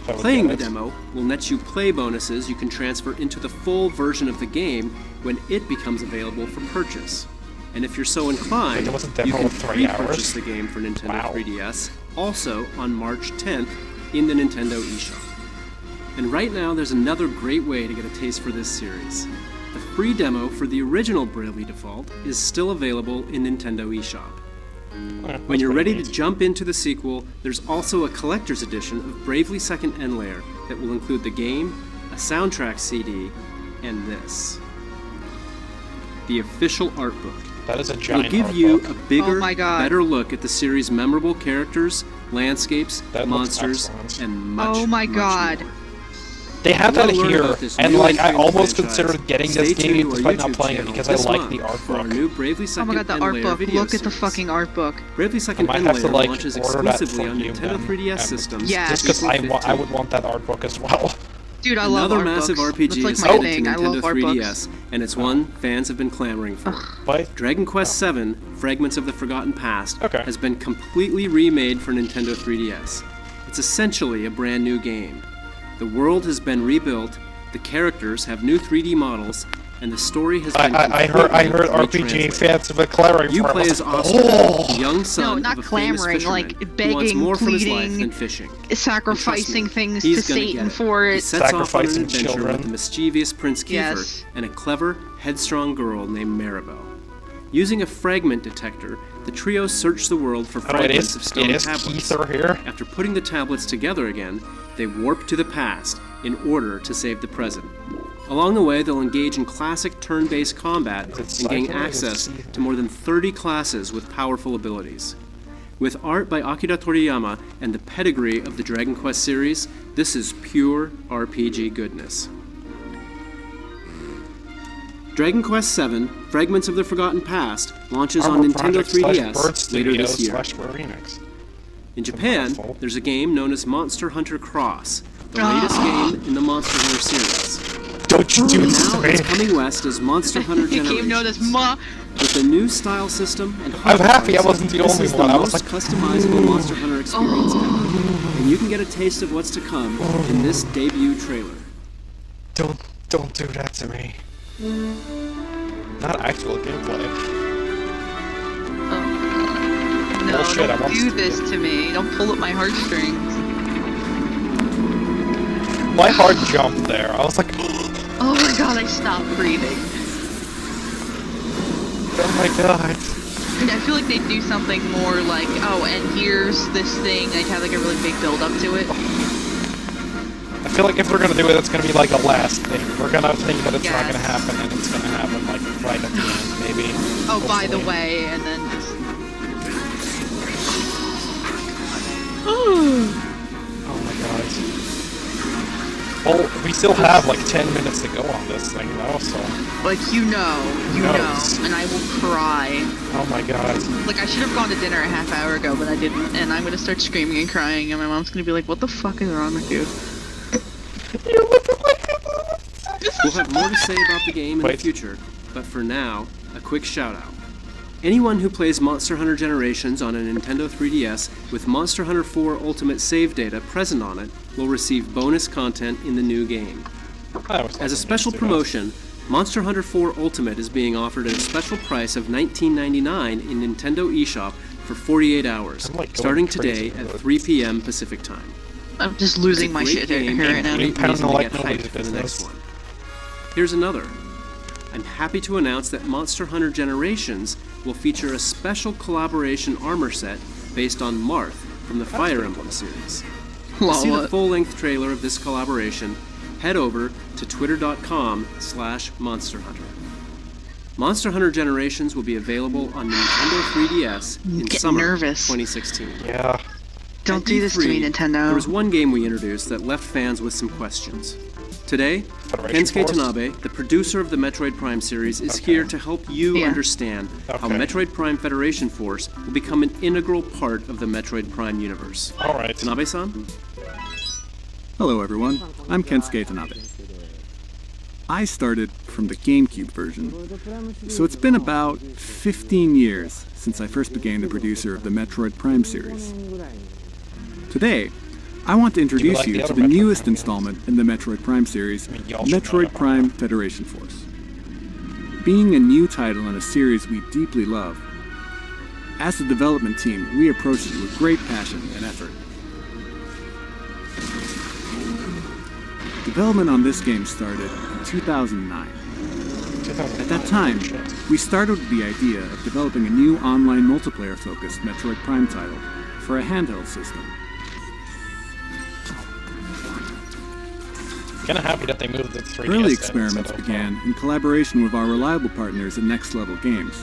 I would Playing the get it. demo will net you play bonuses you can transfer into the full version of the game when it becomes available for purchase. And if you're so inclined, Wait, there was a demo you can of 3 hours? pre-purchase the game for Nintendo Wow. 3DS, also on March 10th in the Nintendo eShop. And right now, there's another great way to get a taste for this series. The free demo for the original Bravely Default is still available in Nintendo eShop. When you're ready to jump into the sequel, there's also a collector's edition of Bravely Second Endlayer that will include the game, a soundtrack CD, and this. The official art book. That is a It'll giant give art you book. a bigger, Oh my God. better look at the series' memorable characters, landscapes, That looks monsters, excellent. and much, Oh my much God. more. They have We'll that learn here, about this and new like I Infinite almost franchise. considered getting Stay this tuned game to our despite not YouTube playing it channel because I this like month the art for our book. new Bravely Oh Second my god, the art Endlayer book. video Look at the series. fucking art book. Bravely Second I might have to, Endlayer like, launches order that exclusively from on you Nintendo then, 3DS and systems. Yeah. Just because April I 15th. would want that art book as well. Dude, I love Another art massive books. RPG That's is like my coming thing. to I love Nintendo art 3DS, books. and it's one fans have been clamoring for. But Dragon Quest VII: Fragments of the Forgotten Past Okay. has been completely remade for Nintendo 3DS. It's essentially a brand new game. The world has been rebuilt, the characters have new 3D models, and the story has been I heard completely RPG retranslated. fans have been clamoring You for it. play I was as like, Oscar, oh! the young son not of a famous clamoring, fisherman like, who wants begging, more from his life pleading, than fishing. Sacrificing And trust me, things he's to gonna get Satan it. for He it. sets off on an Sacrificing adventure children. with the mischievous Prince Kiefer Yes. and a clever, headstrong girl named Maribel. Using a fragment detector, the trio search the world for Oh, it fragments of is, stone it is tablets. Keither here. After putting the tablets together again, they warp to the past in order to save the present. Along the way, they'll engage in classic turn-based combat Is it and gain sci-fi or is it access sci-fi? to more than 30 classes with powerful abilities. With art by Akira Toriyama and the pedigree of the Dragon Quest series, this is pure RPG goodness. Dragon Quest VII: Fragments of the Forgotten Past launches on Armor Nintendo Project / Bird 3DS later this Studios year. / Square Enix. In Japan, mouthful. there's a game known as Monster Hunter Cross, the latest game in the Monster Hunter series. Don't you do this Now to it's me! coming west as Monster Hunter The game known Generations. as With a new style system and I'm happy I parts, wasn't the this only is one. the I was most customizable Monster Hunter experience ever. And you can get a taste of what's to come in this debut trailer. Don't do that to me. Not actual gameplay. No, Bullshit, I don't want do to this to me. Don't pull at my heartstrings. My heart jumped there. I was like, Oh my god, I stopped breathing. oh my god. And I feel like they'd do something more like, oh, and here's this thing. They'd have like a really big build up to it. I feel like if we're gonna do it, it's gonna be like the last thing. We're gonna think that it's not Yes. gonna happen, and it's gonna happen like right at the end, maybe. Oh, by the Hopefully. way, and then just. Oh my god. Well, we still have like 10 minutes to go on this thing though, so. Like, you know, Knows. and I will cry. Oh my god. Like, I should have gone to dinner a half hour ago, but I didn't, and I'm gonna start screaming and crying, and my mom's gonna be like, what the fuck is wrong with you? We'll have more to say about the game in Wait. the future, but for now, a quick shout out. Anyone who plays Monster Hunter Generations on a Nintendo 3DS with Monster Hunter 4 Ultimate save data present on it will receive bonus content in the new game. As a special promotion, Monster Hunter 4 Ultimate is being offered at a special price of $19.99 in Nintendo eShop for 48 hours, I'm, like, going starting crazy today at with 3 p.m. Pacific Time. I'm just losing my Great shit here game, right now. great Pound reason to like get nobody's hyped for the next business. one. Here's another. I'm happy to announce that Monster Hunter Generations will feature a special collaboration armor set based on Marth from the Fire Emblem series. To see the full-length trailer of this collaboration, head over to twitter.com/monsterhunter. Monster Hunter Generations will be available on Nintendo 3DS in Getting summer nervous. 2016. Yeah. Don't At do this to me, E3, Nintendo. There was one game we introduced that left fans with some questions. Today, Federation Kensuke Force? Tanabe, the producer of the Metroid Prime series, is Okay. here to help you Yeah. understand how Okay. Metroid Prime Federation Force will become an integral part of the Metroid Prime universe. Alright. Tanabe-san? Hello everyone, I'm Kensuke Tanabe. I started from the GameCube version, so it's been about 15 years since I first became the producer of the Metroid Prime series. Today, I want to introduce like you the to other the Metroid newest Prime installment in the Metroid Prime series, mean, y'all should know Metroid that. Prime Federation Force. Being a new title in a series we deeply love, as the development team, we approached it with great passion and effort. Development on this game started in 2009. At that time, we started with the idea of developing a new online multiplayer-focused Metroid Prime title for a handheld system. Kinda happy that they moved the 3DS Early then experiments instead of, began in collaboration with our reliable partners at Next Level Games,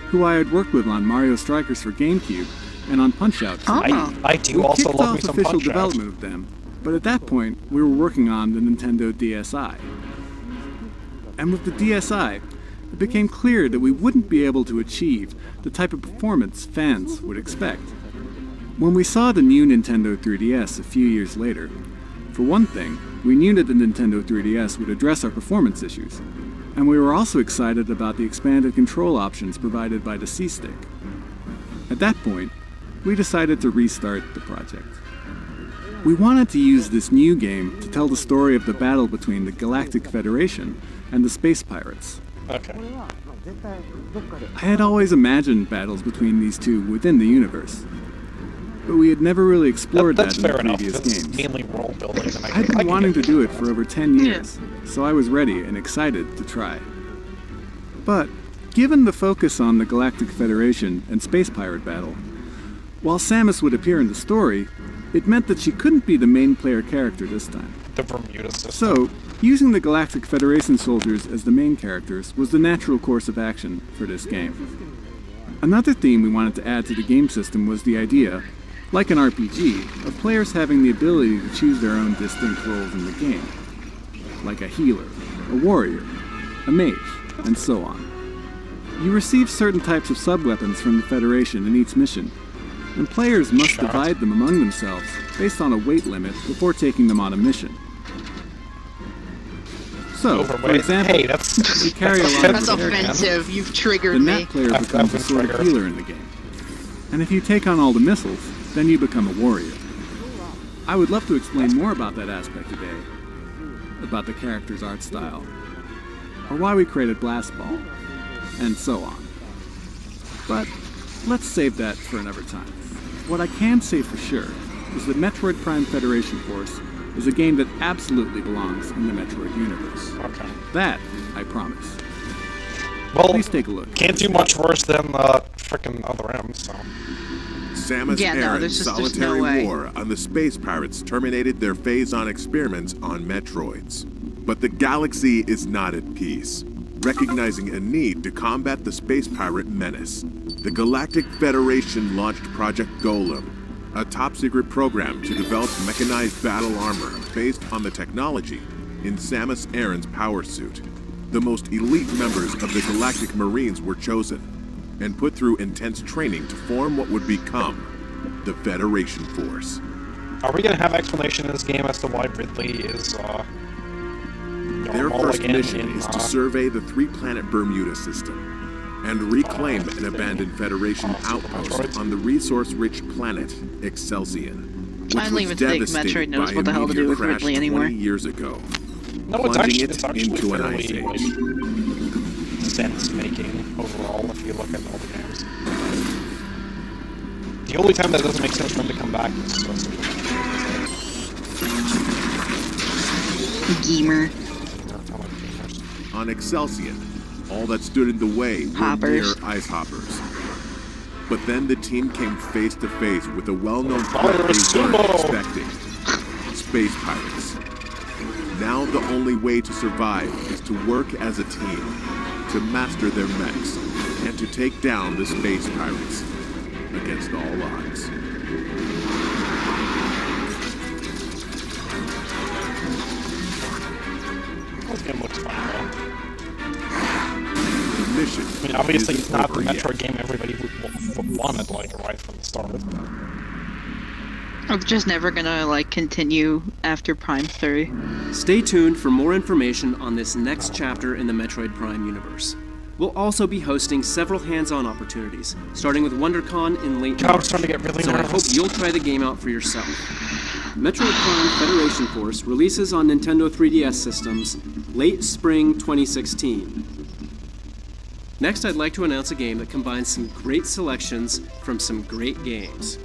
who I had worked with on Mario Strikers for GameCube and on Punch-Out! Oh. I do We also kicked love off me some official Punch-Out! development with them, but at that point, we were working on the Nintendo DSi. And with the DSi, it became clear that we wouldn't be able to achieve the type of performance fans would expect. When we saw the new Nintendo 3DS a few years later, for one thing, we knew that the Nintendo 3DS would address our performance issues, and we were also excited about the expanded control options provided by the C-Stick. At that point, we decided to restart the project. We wanted to use this new game to tell the story of the battle between the Galactic Federation and the Space Pirates. Okay. I had always imagined battles between these two within the universe, but we had never really explored That's that in fair the enough. previous It's games. mainly role building. And I'd been wanting to do it for over 10 Yeah. years, so I was ready and excited to try. But, given the focus on the Galactic Federation and Space Pirate battle, while Samus would appear in the story, it meant that she couldn't be the main player character this time. The Bermuda system. So, using the Galactic Federation soldiers as the main characters was the natural course of action for this game. Another theme we wanted to add to the game system was the idea, like an RPG, of players having the ability to choose their own distinct roles in the game, like a healer, a warrior, a mage, and so on. You receive certain types of sub-weapons from the Federation in each mission, and players must divide them among themselves based on a weight limit before taking them on a mission. So, for Overweight. example, Hey, that's you carry that's a lot of That's repair offensive. You've the triggered me. net player That's becomes a been sort of triggered. healer in the game. And if you take on all the missiles, then you become a warrior. I would love to explain more about that aspect today, about the character's art style, or why we created Blast Ball, and so on. But let's save that for another time. What I can say for sure is that Metroid Prime Federation Force is a game that absolutely belongs in the Metroid universe. okay. That, I promise. Well, Please take a look. can't do much worse than frickin' Other M. So Samus Yeah, no, Aran's there's no solitary way. war on the space pirates terminated their phase-on experiments on Metroids. But the galaxy is not at peace, recognizing a need to combat the space pirate menace. The Galactic Federation launched Project Golem, a top-secret program to develop mechanized battle armor based on the technology in Samus Aran's power suit. The most elite members of the Galactic Marines were chosen and put through intense training to form what would become the Federation Force. are we gonna have explanation in this game as to why Ridley is Their normal first again mission in, is to survey the three-planet Bermuda system and reclaim an abandoned Federation outpost on the resource-rich planet Excelsior, which I don't was even think devastated Metroid knows by what the a hell to do meteor with crash Ridley anymore. 20 years ago, No, plunging it's it actually into an ice fairly, age. sense making overall if you look at all the games. The only time that doesn't make sense for him to come back is Gamer. On Excelsior, all that stood in the way were Hoppers. mere ice hoppers. But then the team came face to face with a well-known Fire threat they weren't Sumo! expecting: space pirates. Now the only way to survive is to work as a team, to master their mechs, and to take down the space pirates against all odds. This game looks fun though. The mission I mean, obviously isn't it's not the over yet. Metroid game everybody wanted, like, right from the start. It's just never gonna like continue after Prime 3. Stay tuned for more information on this next chapter in the Metroid Prime universe. We'll also be hosting several hands-on opportunities, starting with WonderCon in late God, I'm March. starting to get really So I hope nervous. you'll try the game out for yourself. Metroid Prime Federation Force releases on Nintendo 3DS systems late spring 2016. Next, I'd like to announce a game that combines some great selections from some great games.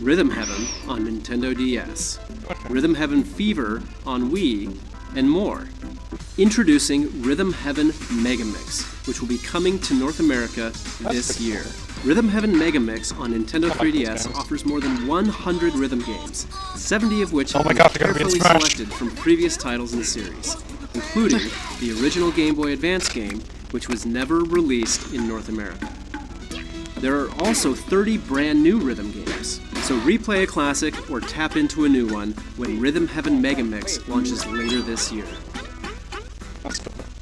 Rhythm Heaven on Nintendo DS, Rhythm Heaven Fever on Wii, and more. Introducing Rhythm Heaven Megamix, which will be coming to North America this pretty year. Rhythm Heaven Megamix on Nintendo I like these 3DS games. offers more than 100 rhythm games, 70 of which Oh have my been God, they're gonna be in carefully Smash. selected from previous titles in the series, including the original Game Boy Advance game, which was never released in North America. There are also 30 brand new rhythm games, so replay a classic or tap into a new one when Rhythm Heaven Megamix launches later this year.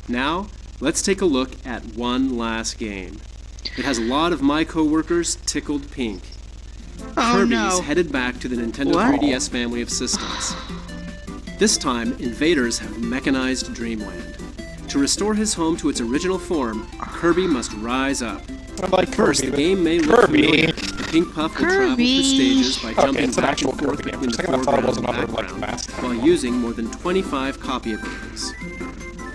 Now, let's take a look at one last game. It has a lot of my coworkers tickled pink. Oh Kirby's no. headed back to the Nintendo What? 3DS family of systems. This time, invaders have mechanized Dreamland. To restore his home to its original form, Kirby must rise up. I like First, Kirby, the but- game may look Kirby. familiar. The Pink Puff will travel through Kirby. stages by Okay, jumping it's an back actual and forth Kirby game. between the For a second, I thought it was foreground and another, like, background, mask. while using more than 25 copy abilities.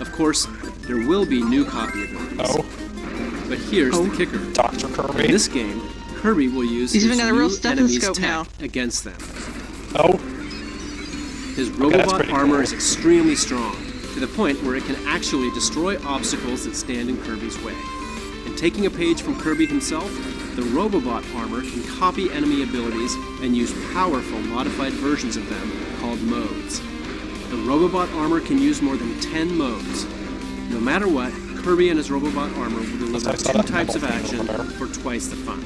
Of course, there will be new copy abilities. Oh, But here's the kicker. Dr. In Kirby. this game, Kirby will use He's his even got a real new enemy's stethoscope tech now. against them. Oh, His that's Robobot pretty armor cool. is extremely strong, to the point where it can actually destroy obstacles that stand in Kirby's way. And taking a page from Kirby himself, the Robobot armor can copy enemy abilities and use powerful modified versions of them called modes. The Robobot armor can use more than 10 modes. No matter what, Kirby and his Robobot armor will deliver I saw 2 that types of metal action thing over there. for twice the fun.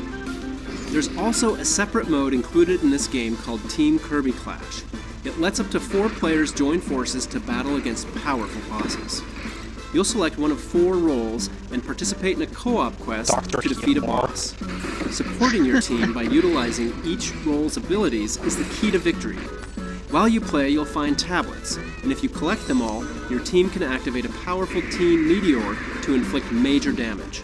There's also a separate mode included in this game called Team Kirby Clash. It lets up to 4 players join forces to battle against powerful bosses. You'll select one of 4 roles and participate in a co-op quest Dr. to defeat a Gilmore. boss. Supporting your team by utilizing each role's abilities is the key to victory. While you play, you'll find tablets, and if you collect them all, your team can activate a powerful Team Meteor to inflict major damage.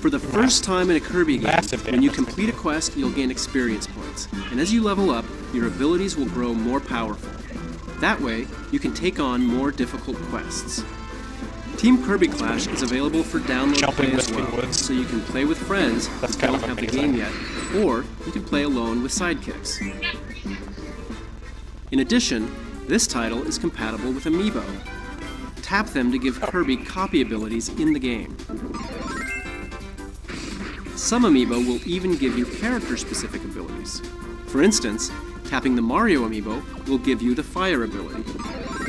For the first time in a Kirby game, Massive when you damage. complete a quest, you'll gain experience points, and as you level up, your abilities will grow more powerful. That way, you can take on more difficult quests. Team Kirby Clash is available for download Jumping play as Whispy well, Woods. so you can play with friends That's who kind don't of have the amazing. game yet, or you can play alone with sidekicks. In addition, this title is compatible with Amiibo. Tap them to give Kirby copy abilities in the game. Some Amiibo will even give you character-specific abilities. For instance, tapping the Mario Amiibo will give you the fire ability,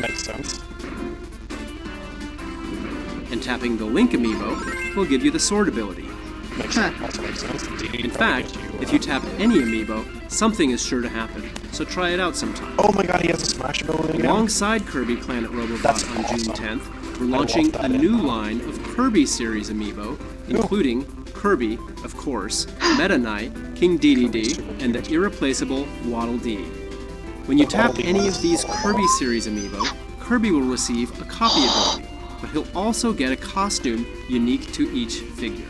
Makes sense. and tapping the Link Amiibo will give you the sword ability. Makes sense. Also makes sense. DD In probably fact, gives if you tap any Amiibo, something is sure to happen, so try it out sometime. Oh my god, he has a smash ability again? Alongside Kirby Planet That's Robobot on June awesome. 10th, we're launching that a new line of Kirby series amiibo, including Kirby, of course, Meta Knight, King Dedede, and the irreplaceable Waddle Dee. When you tap Waddle Dee any was of these so Kirby series amiibo, Kirby will receive a copy ability, but he'll also get a costume unique to each figure.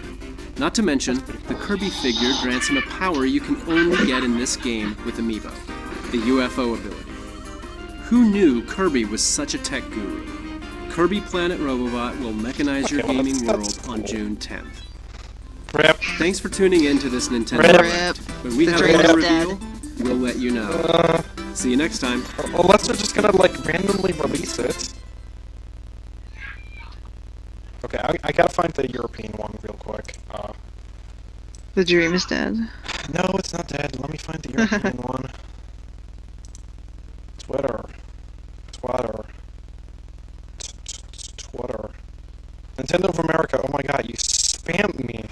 Not to mention, the Kirby figure grants him a power you can only get in this game with amiibo, the UFO ability. Who knew Kirby was such a tech guru? Kirby Planet Robobot will mechanize your Okay, well, gaming that's world on cool. June 10th. Rip. Thanks for tuning in to this Nintendo Rip. Direct. When we The have dream more is dead. reveal, we'll let you know. See you next time. Unless they're just gonna like randomly release it. Okay, I gotta find the European one real quick. The dream is dead. No, it's not dead. Let me find the European one. Twitter. Nintendo of America. Oh my god, you spammed me.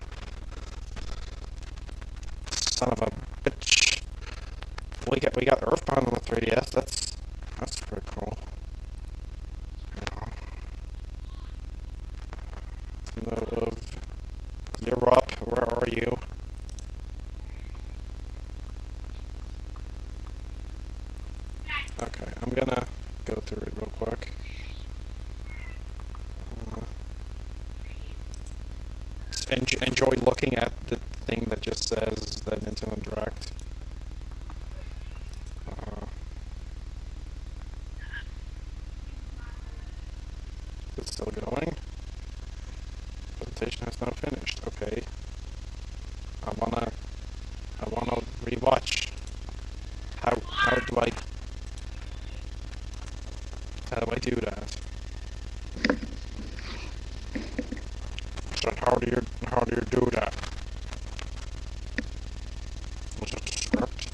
Son of a bitch. We got Earthbound on the 3DS. That's pretty cool. Of Europe, where are you? Okay, I'm gonna go through it real quick. Enjoy looking at the thing that just says that Nintendo Direct. It's still going. Presentation has now finished. Okay. I wanna rewatch. How do I do that? So how do you do that? Was it a script?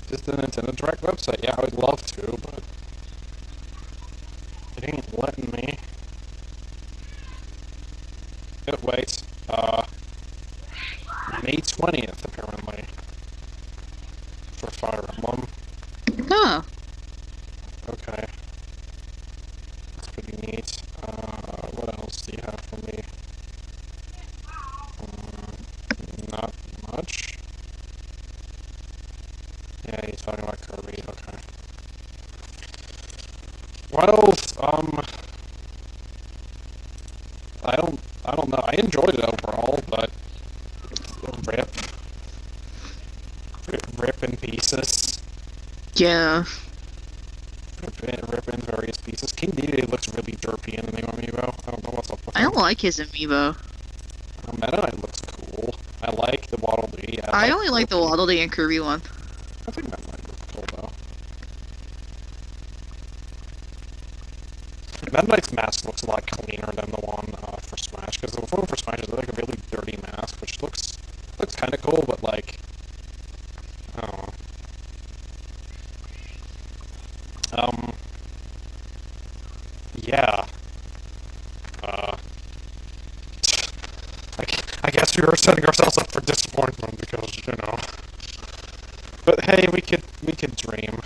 Just the Nintendo Direct website. Yeah, I would love to, but it ain't letting me. Oh, wait. May 20th, apparently. For Fire Emblem. Oh, Okay. That's pretty neat. What else do you have for me? Not much. Yeah, you're talking about Kirby, okay. What else? I don't know. I enjoyed it overall, but rip in pieces. yeah. Rip in various pieces. King Dedede looks really derpy in the new amiibo. I don't know what's up with I him. don't like his amiibo. Meta Knight looks cool. I like the Waddle Dee. I only like the Kirby. Waddle Dee and Kirby one. I think Meta Knight looks cool though. Meta Knight's mask looks a lot cleaner than the one for Smash, because the one for Smash is like a really dirty mask, which looks kind of cool, but like, I don't know. Yeah. I guess we were setting ourselves up for disappointment because, you know. But hey, we could dream.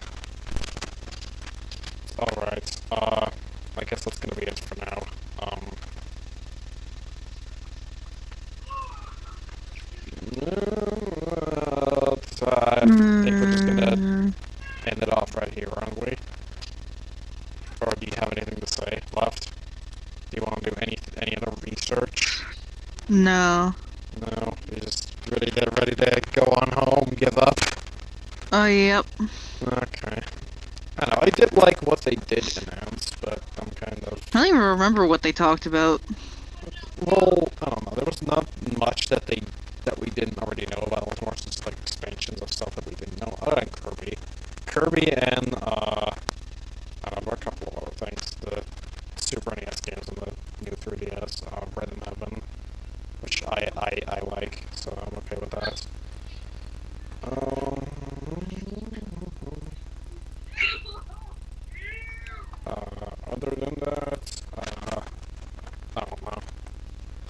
Alright, I guess that's gonna be it for now. I think we're just gonna end it off right here, aren't we? Or do you have anything to say left? Do you want to do any other research? No. No, you just ready to go on home, give up. Oh, yep. Okay. I don't know, I did like what they did announce, but I'm kind of... I don't even remember what they talked about. Well, I don't know, there was not much that we didn't already know about. It was more just like expansions of stuff that we didn't know. Other than Kirby. Kirby and, I don't know, a couple of other things. The Super NES games and the new 3DS, Rhythm Heaven, which I like, so I'm okay with that. Other than that, I don't know.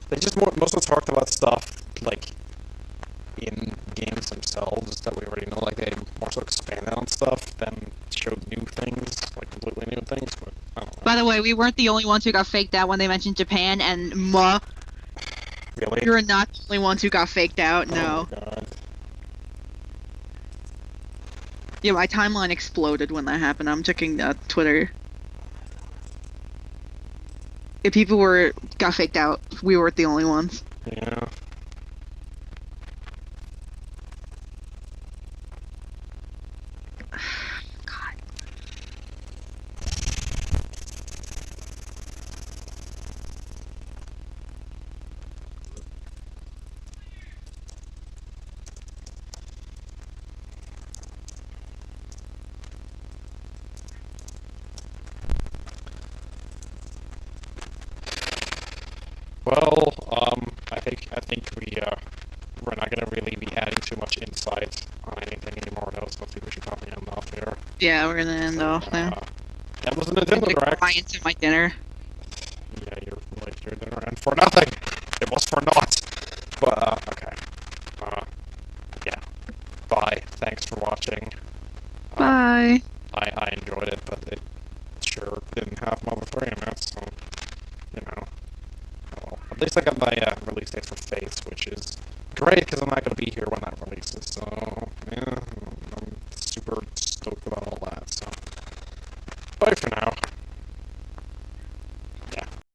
They just mostly talked about stuff, like, in games themselves that we already know. Like, they more so expanded on stuff than showed new things, like completely new things, but I don't know. By the way, we weren't the only ones who got faked out when they mentioned Japan, and Really? you're not the only ones who got faked out, no. Oh my god. Yeah, my timeline exploded when that happened. I'm checking Twitter. If people got faked out, we weren't the only ones. Yeah. God. Well, I think we're not gonna really be adding too much insight on anything anymore now, so I think we should probably end off here. Yeah, we're gonna end off now. That was the I'm Nintendo gonna Direct. cry into my dinner. Yeah, you're like your dinner, and for nothing. It was for naught. But okay. Yeah. Bye. Thanks for watching. Bye. I enjoyed it, but it sure didn't have Mother 3 in it, so you know. Well, at least I got my release date for Faith, which is great because I'm not going to be here when that releases. So yeah, I'm super stoked about all that. So bye for now.